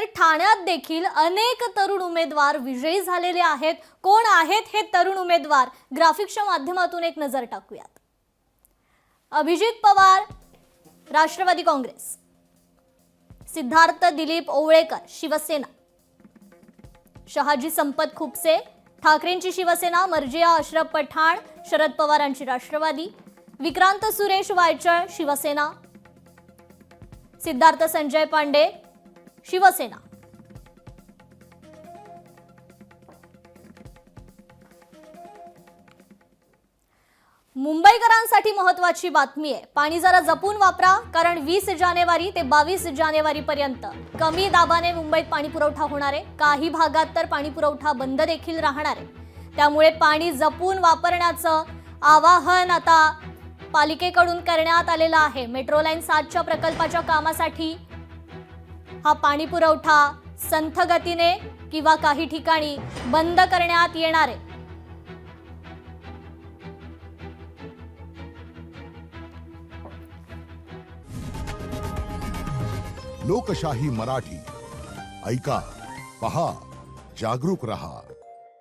तर ठाण्यात देखील अनेक तरुण उमेदवार विजयी झालेले आहेत। कोण आहेत हे तरुण उमेदवार ग्राफिक्सच्या माध्यमातून एक नजर टाकूयात। अभिजित पवार राष्ट्रवादी काँग्रेस, सिद्धार्थ दिलीप ओवळेकर शिवसेना, शहाजी संपत खुपसे ठाकरेंची शिवसेना, मर्जिया अशरफ पठाण शरद पवारांची राष्ट्रवादी, विक्रांत सुरेश वायचळ शिवसेना, सिद्धार्थ संजय पांडे शिवसेना। मुंबईकरांसाठी महत्त्वाची बातमी आहे। पाणी जरा जपून वापरा, कारण 20 जानेवारी ते 22 जानेवारी पर्यंत कमी दाबाने मुंबईत पाणी पुरवठा होणार आहे। काही भागात तर पाणी पुरवठा बंद देखील राहणार आहे। त्यामुळे पाणी जपून वापरण्याचं आवाहन आता पालिकेकडून करण्यात आलेलं आहे। मेट्रो लाईन 7च्या प्रकल्पाच्या कामासाठी हा पाणी पुरवठा संथ गतीने किंवा काही ठिकाणी बंद करण्यात येणार आहे। लोकशाही मराठी ऐका, पहा, जागरूक रहा।